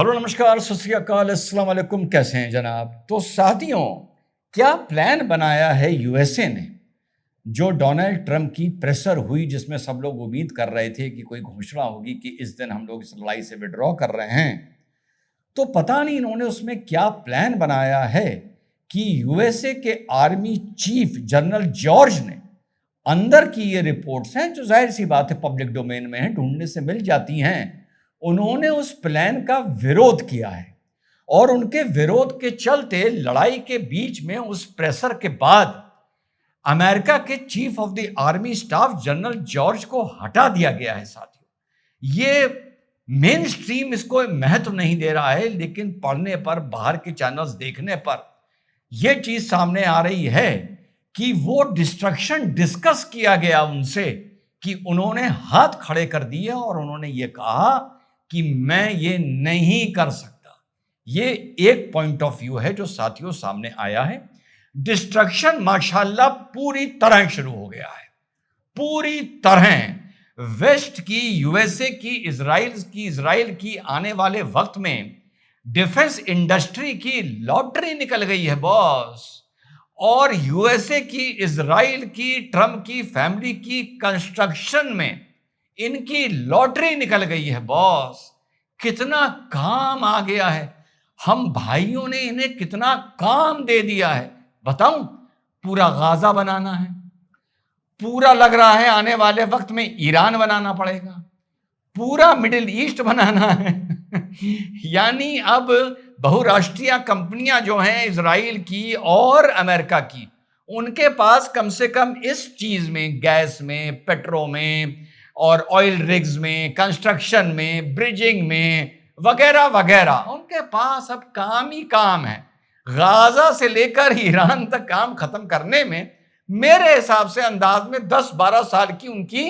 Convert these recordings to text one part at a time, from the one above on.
Hello नमस्कार सत श्री अकाल अस्सलाम वालेकुम। कैसे हैं जनाब? तो साथियों, क्या प्लान बनाया है यूएसए ने जो डोनाल्ड ट्रंप की प्रेशर हुई, जिसमें सब लोग उम्मीद कर रहे थे कि कोई घोषणा होगी कि इस दिन हम लोग इस लड़ाई से विड्रॉ कर रहे हैं। तो पता नहीं इन्होंने उसमें क्या प्लान बनाया है कि यूएसए के आर्मी चीफ जनरल जॉर्ज ने, अंदर की ये रिपोर्ट्स हैं जो जाहिर सी बात है पब्लिक डोमेन में है, ढूंढने से मिल जाती हैं, उन्होंने उस प्लान का विरोध किया है। और उनके विरोध के चलते लड़ाई के बीच में उस प्रेशर के बाद अमेरिका के chief of the army staff general George को हटा दिया गया है। साथियों, ये मेन स्ट्रीम इसको महत्व नहीं दे रहा है, लेकिन पढ़ने पर, बाहर के चैनल्स देखने पर यह चीज सामने आ रही है कि वो डिस्ट्रक्शन डिस्कस किया गया उनसे, कि उन्होंने हाथ खड़े कर दिए और उन्होंने ये कहा कि मैं ये नहीं कर सकता। ये एक पॉइंट ऑफ व्यू है जो साथियों सामने आया है। डिस्ट्रक्शन माशाल्लाह पूरी तरह शुरू हो गया है, पूरी तरह। वेस्ट की, यूएसए की, इजराइल की आने वाले वक्त में डिफेंस इंडस्ट्री की लॉटरी निकल गई है बॉस। और यूएसए की, इजराइल की, ट्रम्प की फैमिली की कंस्ट्रक्शन में इनकी लॉटरी निकल गई है बॉस। कितना काम आ गया है, हम भाइयों ने इन्हें कितना काम दे दिया है बताऊं। पूरा गाजा बनाना है, पूरा लग रहा है आने वाले वक्त में ईरान बनाना पड़ेगा, पूरा मिडिल ईस्ट बनाना है। यानी अब बहुराष्ट्रीय कंपनियां जो हैं इजराइल की और अमेरिका की, उनके पास कम से कम इस चीज में, गैस में, पेट्रो में और ऑयल रिग्स में, कंस्ट्रक्शन में, ब्रिजिंग में वगैरह वगैरह, उनके पास अब काम ही काम है। गाजा से लेकर ईरान तक काम खत्म करने में मेरे हिसाब से अंदाज में 10-12 साल की उनकी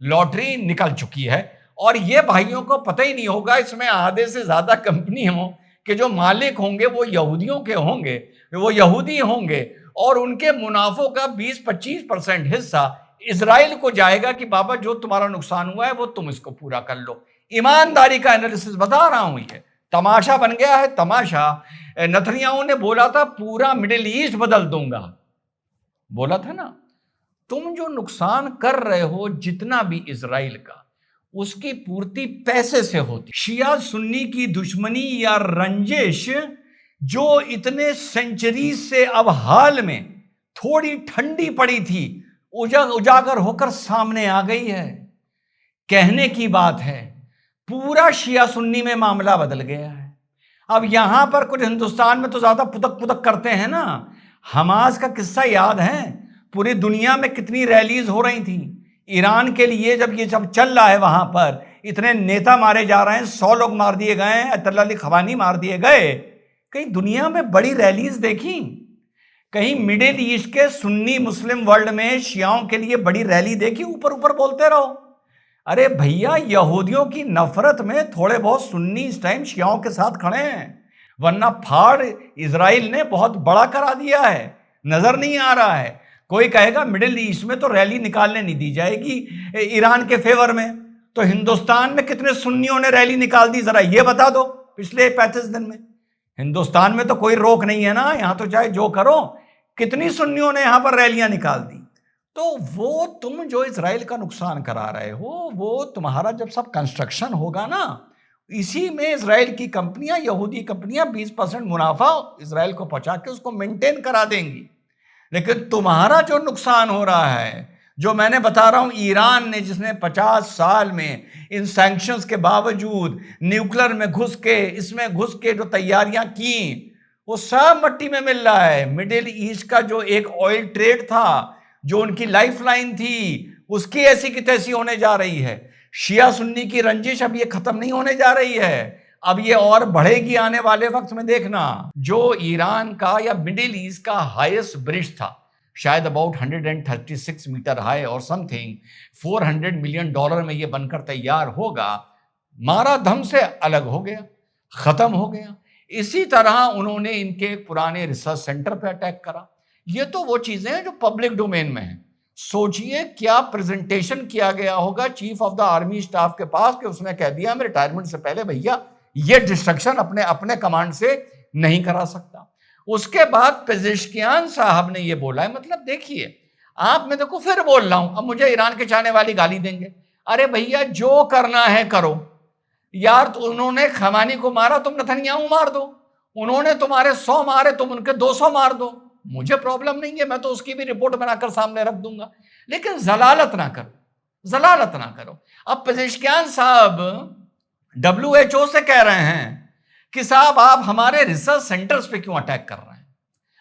लॉटरी निकल चुकी है। और ये भाइयों को पता ही नहीं होगा, इसमें आधे से ज्यादा कंपनियों के जो मालिक होंगे वो यहूदियों के होंगे, वो यहूदी होंगे, और उनके मुनाफों का 20-25% हिस्सा इजराइल को जाएगा कि बाबा जो तुम्हारा नुकसान हुआ है वो तुम इसको पूरा कर लो। ईमानदारी का एनालिसिस बता रहा हूं, ये तमाशा बन गया है, तमाशा। नेतन्याहू ने बोला था पूरा मिडिल ईस्ट बदल दूंगा, बोला था ना। तुम जो नुकसान कर रहे हो जितना भी इजराइल का, उसकी पूर्ति पैसे से होती। शिया सुन्नी की दुश्मनी या रंजिश जो इतने सेंचुरी से अब हाल में थोड़ी ठंडी पड़ी थी, उजागर होकर सामने आ गई है। कहने की बात है, पूरा शिया सुन्नी में मामला बदल गया है। अब यहां पर कुछ हिंदुस्तान में तो ज्यादा पुतक पुतक करते हैं ना। हमास का किस्सा याद है, पूरी दुनिया में कितनी रैलीज हो रही थी ईरान के लिए, जब ये सब चल रहा है। वहां पर इतने नेता मारे जा रहे हैं, 100 लोग मार दिए गए हैं, अयतुल्ला अली खवानी मार दिए गए। कहीं दुनिया में बड़ी रैलीज देखी? कहीं मिडिल ईस्ट के सुन्नी मुस्लिम वर्ल्ड में शियाओं के लिए बड़ी रैली देखी? ऊपर ऊपर बोलते रहो। अरे भैया, यहूदियों की नफरत में थोड़े बहुत सुन्नी इस टाइम शियाओं के साथ खड़े हैं, वरना फाड़ इजराइल ने बहुत बड़ा करा दिया है, नजर नहीं आ रहा है। कोई कहेगा मिडिल ईस्ट में तो रैली निकालने नहीं दी जाएगी ईरान के फेवर में, तो हिंदुस्तान में कितने सुन्नियों ने रैली निकाल दी, जरा ये बता दो पिछले 35 दिन में। हिंदुस्तान में तो कोई रोक नहीं है ना, यहां तो चाहे जो करो। कितनी सुन्नियों ने यहां पर रैलियां निकाल दी। तो वो तुम जो इजराइल का नुकसान करा रहे हो, वो तुम्हारा जब सब कंस्ट्रक्शन होगा ना, इसी में इजराइल की कंपनियां, यहूदी कंपनियां 20% मुनाफा इजराइल को पहुंचा के उसको मेंटेन करा देंगी। लेकिन तुम्हारा जो नुकसान हो रहा है, जो मैंने बता रहा हूं, ईरान ने, जिसने 50 साल में इन सैंक्शंस के बावजूद न्यूक्लियर में घुस के, इसमें घुस के जो तैयारियां की, वो सब मिट्टी में मिल रहा है। मिडिल ईस्ट का जो एक ऑयल ट्रेड था, जो उनकी लाइफलाइन थी, उसकी ऐसी की तैसी होने जा रही है। शिया सुन्नी की रंजिश अब ये खत्म नहीं होने जा रही है, अब ये और बढ़ेगी आने वाले वक्त में, देखना। जो ईरान का या मिडिल ईस्ट का हाईएस्ट ब्रिज था, शायद अबाउट 136 मीटर हाई और समथिंग, $400 मिलियन में ये बनकर तैयार होगा, मारा धम से अलग हो गया, खत्म हो गया। इसी तरह उन्होंने इनके एक पुराने रिसर्च सेंटर पे अटैक करा। ये तो वो चीजें हैं जो पब्लिक डोमेन में है। सोचिए क्या प्रेजेंटेशन किया गया होगा chief of the army staff के पास, कि उसने कह दिया मैं रिटायरमेंट से पहले भैया ये डिस्ट्रक्शन अपने अपने कमांड से नहीं करा सकता। उसके बाद पेजेश्कियान साहब ने ये बोला है, मतलब देखिए आप, मैं देखो फिर बोल रहा हूं, अब मुझे ईरान के चाहने वाली गाली देंगे, अरे भैया जो करना है करो यार, तो उन्होंने खमानी को मारा, तुम नेतन्याहू मार दो, उन्होंने तुम्हारे 100 मारे, तुम उनके 200 मार दो, मुझे प्रॉब्लम नहीं है, मैं तो उसकी भी रिपोर्ट बनाकर सामने रख दूंगा, लेकिन जलालत ना करो, जलालत ना करो। अब पेजेश्कियान साहब WHO से कह रहे हैं कि साहब आप हमारे रिसर्च सेंटर्स पे क्यों अटैक कर रहे हैं,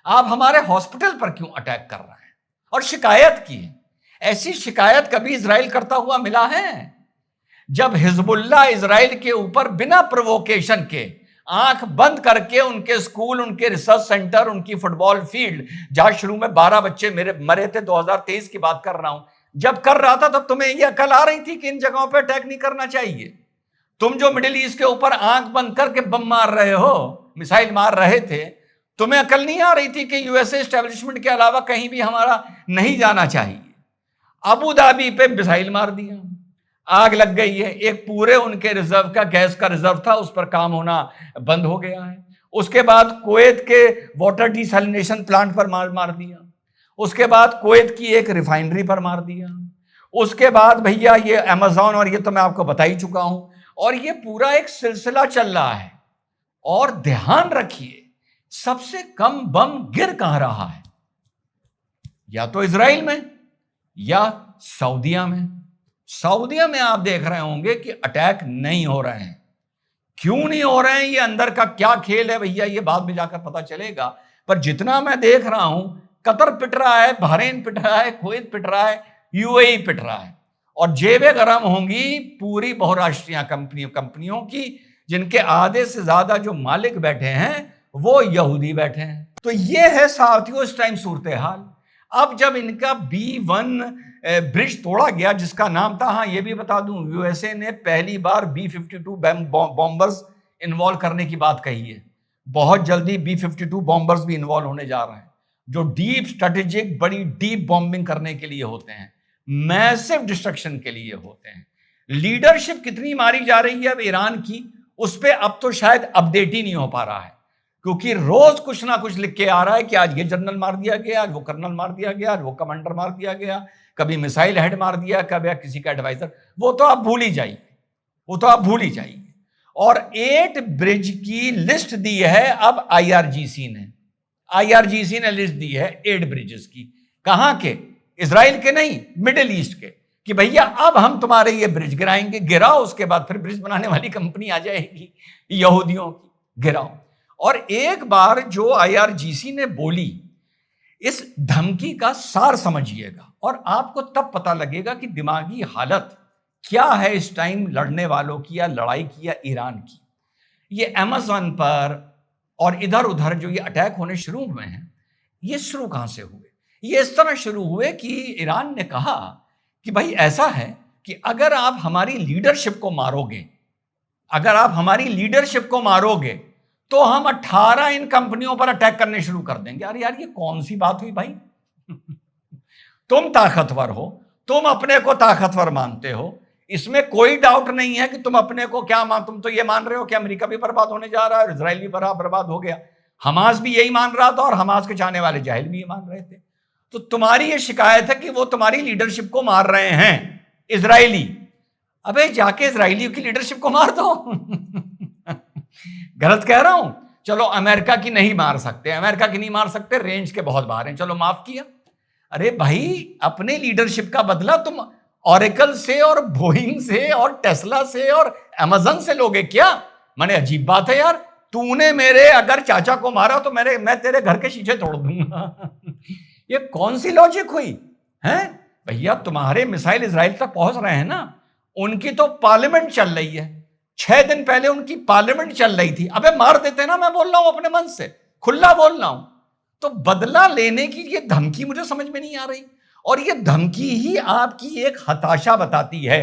आप हमारे हॉस्पिटल पर क्यों अटैक कर रहे हैं, और शिकायत की है। ऐसी शिकायत कभी इजराइल करता हुआ मिला है? जब हिजबुल्लाह इजराइल के ऊपर बिना प्रोवोकेशन के आंख बंद करके उनके स्कूल, उनके रिसर्च सेंटर, उनकी फुटबॉल फील्ड, जहां शुरू में 12 बच्चे मेरे मरे थे, 2023 की बात कर रहा हूं, जब कर रहा था तब तुम्हें यह अकल आ रही थी कि इन जगहों पर अटैक नहीं करना चाहिए? तुम जो मिडिल ईस्ट के ऊपर आंख बंद करके बम मार रहे हो, मिसाइल मार रहे थे, तुम्हें अकल नहीं आ रही थी कि यूएसए एस्टेब्लिशमेंट के अलावा कहीं भी हमारा नहीं जाना चाहिए? अबू धाबी पे मिसाइल मार दिया, आग लग गई है, एक पूरे उनके रिजर्व का गैस का रिजर्व था, उस पर काम होना बंद हो गया है। उसके बाद कुवैत के वाटर डिसैलिनेशन प्लांट पर मार दिया, उसके बाद कुवैत की एक रिफाइनरी पर मार दिया, उसके बाद भैया ये अमेज़न, और ये तो मैं आपको बता ही चुका हूं, और ये पूरा एक सिलसिला चल रहा है। और ध्यान रखिए सबसे कम बम गिर कहां रहा है, या तो इजराइल में या सऊदीया में। सऊदीया में आप देख रहे होंगे कि अटैक नहीं हो रहे हैं। क्यों नहीं हो रहे हैं, ये अंदर का क्या खेल है भैया, ये बाद में जाकर पता चलेगा। पर जितना मैं देख रहा हूं, कतर पिट रहा है, बहरीन पिट रहा है, कुवैत पिट रहा है, यूएई पिट रहा है, और जेबें गर्म होंगी पूरी बहुराष्ट्रीय कंपनियों की, जिनके आधे से ज्यादा जो मालिक बैठे हैं वो यहूदी बैठे हैं। तो ये है साथियों इस टाइम सूरत हाल। अब जब इनका B1 ब्रिज तोड़ा गया, जिसका नाम था, हाँ ये भी बता दूं, यूएसए ने पहली बार B-52 बॉम्बर्स इन्वॉल्व करने की बात कही है। बहुत जल्दी B-52 बॉम्बर्स भी इन्वॉल्व होने जा रहे हैं, जो डीप स्ट्रेटेजिक, बड़ी डीप बॉम्बिंग करने के लिए होते हैं, मैसिव डिस्ट्रक्शन के लिए होते हैं। लीडरशिप कितनी मारी जा रही है अब ईरान की, उस पर अब तो शायद अपडेट ही नहीं हो पा रहा है, क्योंकि रोज कुछ ना कुछ लिख के आ रहा है कि आज ये जनरल मार दिया गया, आज वो कर्नल मार दिया गया, आज वो कमांडर मार दिया गया, कभी मिसाइल हेड मार दिया, कभी किसी का एडवाइजर। वो तो आप भूल ही जाइए, वो तो आप भूल ही जाइए। और 8 ब्रिज की लिस्ट दी है अब आईआरजीसी ने लिस्ट दी है 8 ब्रिजेस की। कहां के? इजराइल के नहीं, मिडिल ईस्ट के, कि भैया अब हम तुम्हारे ये ब्रिज गिराएंगे, गिराओ, उसके बाद फिर ब्रिज बनाने वाली कंपनी आ जाएगी यहूदियों की, गिराओ। और एक बार जो आईआरजीसी ने बोली, इस धमकी का सार समझिएगा और आपको तब पता लगेगा कि दिमागी हालत क्या है इस टाइम लड़ने वालों की, या लड़ाई की, या ईरान की। ये अमेज़न पर और इधर उधर जो ये अटैक होने शुरू हुए हैं, ये शुरू कहां से हुए? ये इस तरह शुरू हुए कि ईरान ने कहा कि भाई ऐसा है कि अगर आप हमारी लीडरशिप को मारोगे, अगर आप हमारी लीडरशिप को मारोगे तो हम 18 इन कंपनियों पर अटैक करने शुरू कर देंगे। अरे यार ये कौन सी बात हुई भाई? तुम ताकतवर हो, तुम अपने को ताकतवर मानते हो, इसमें कोई डाउट नहीं है कि तुम अपने को क्या तुम तो ये मान रहे हो कि अमेरिका भी बर्बाद होने जा रहा है और इजराइल भी बर्बाद हो गया। हमास भी यही मान रहा था और हमास के चाहने वाले जाहिल भी ये मान रहे थे। तो तुम्हारी ये शिकायत है कि वो तुम्हारी लीडरशिप को मार रहे हैं इजरायली। अबे जाके इजरायली की लीडरशिप को मार दो। गलत कह रहा हूं? चलो अमेरिका की नहीं मार सकते, अमेरिका की नहीं मार सकते, रेंज के बहुत बाहर हैं, चलो माफ किया। अरे भाई अपने लीडरशिप का बदला तुम ऑरेकल से और बोइंग से और टेस्ला से और अमेज़न से लोगे क्या? माने अजीब बात है यार। तूने मेरे अगर चाचा को मारा तो मैं तेरे घर के शीशे तोड़ दूंगा। ये कौन सी लॉजिक हुई है भैया? तुम्हारे मिसाइल इजराइल तक पहुंच रहे हैं ना, उनकी तो पार्लियामेंट चल रही है, 6 दिन पहले उनकी पार्लियामेंट चल रही थी। अबे मार देते ना, मैं बोल रहा हूं अपने मन से, खुला बोल रहा हूं। तो बदला लेने की ये धमकी मुझे समझ में नहीं आ रही, और ये धमकी ही आपकी एक हताशा बताती है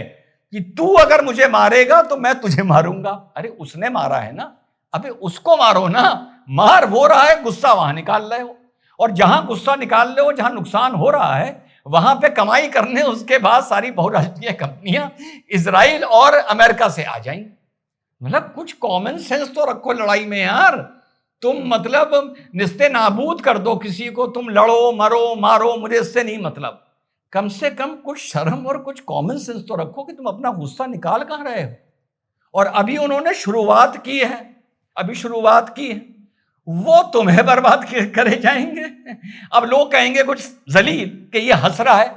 कि तू अगर मुझे मारेगा तो मैं तुझे मारूंगा। अरे उसने मारा है ना, अबे उसको मारो ना, मार वो रहा है, गुस्सा वहां निकाल रहे हो, और जहां गुस्सा निकाल रहे हो, जहां नुकसान हो रहा है, वहां पे कमाई करने उसके बाद सारी बहुराष्ट्रीय कंपनियां इजराइल और अमेरिका से आ जाएंगी। मतलब कुछ कॉमन सेंस तो रखो लड़ाई में यार। तुम मतलब निस्ते नाबूद कर दो किसी को, तुम लड़ो मरो मारो, मुझे इससे नहीं मतलब। कम से कम कुछ शर्म और कुछ कॉमन सेंस तो रखो कि तुम अपना गुस्सा निकाल कहां रहे हो। और अभी उन्होंने शुरुआत की है, अभी शुरुआत की है, वो तुम्हें बर्बाद करे जाएंगे। अब लोग कहेंगे कुछ जलील कि ये हंस रहा है।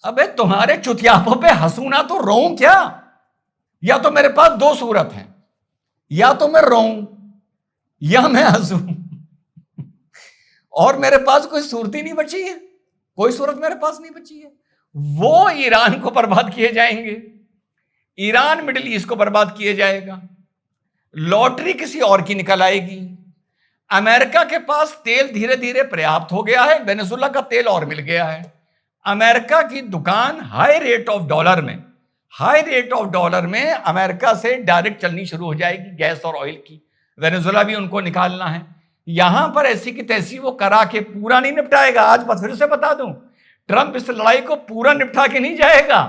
अबे तुम्हारे चुतियापों पे हंसू ना तो रोऊं क्या? या तो मेरे पास दो सूरत हैं, या तो मैं रोऊं या मैं हंसूं। और मेरे पास कोई सूरत ही नहीं बची है, कोई सूरत मेरे पास नहीं बची है। वो ईरान को बर्बाद किए जाएंगे, ईरान मिडिल ईस्ट को बर्बाद किए जाएगा, लॉटरी किसी और की निकल आएगी। अमेरिका के पास तेल धीरे धीरे पर्याप्त हो गया है, वेनेजुला का तेल और मिल गया है। अमेरिका की दुकान हाई रेट ऑफ डॉलर में अमेरिका से डायरेक्ट चलनी शुरू हो जाएगी, गैस और ऑयल की। वेनेजुला भी उनको निकालना है। यहां पर ऐसी की तैसी वो करा के पूरा नहीं निपटाएगा। आज बस फिर से बता दूं, ट्रंप इस लड़ाई को पूरा निपटा के नहीं जाएगा,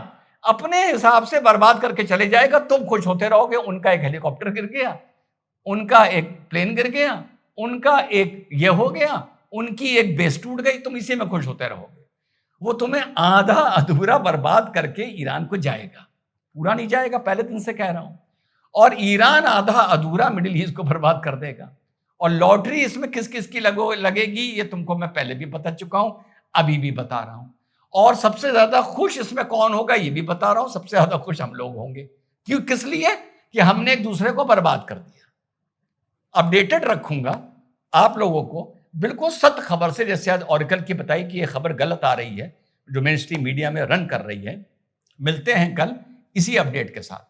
अपने हिसाब से बर्बाद करके चले जाएगा। तुम खुश होते रहोगे, उनका एक हेलीकॉप्टर गिर गया, उनका एक प्लेन गिर गया, उनका एक ये हो गया, उनकी एक बेस टूट गई, तुम इसी में खुश होते रहोगे। वो तुम्हें आधा अधूरा बर्बाद करके ईरान को जाएगा, पूरा नहीं जाएगा, पहले दिन से कह रहा हूं। और ईरान आधा अधूरा मिडिल ईस्ट को बर्बाद कर देगा। और लॉटरी इसमें किस किस की लगेगी ये तुमको मैं पहले भी बता चुका हूं, अभी भी बता रहा हूं। और सबसे ज्यादा खुश इसमें कौन होगा ये भी बता रहा हूं, सबसे ज्यादा खुश हम लोग होंगे। क्यों? किस लिए? कि हमने एक दूसरे को बर्बाद कर दिया। अपडेटेड रखूंगा आप लोगों को, बिल्कुल सत्य खबर से, जैसे आज ऑरिकल की बताई कि यह खबर गलत आ रही है जो मेन स्ट्रीम मीडिया में रन कर रही है। मिलते हैं कल इसी अपडेट के साथ।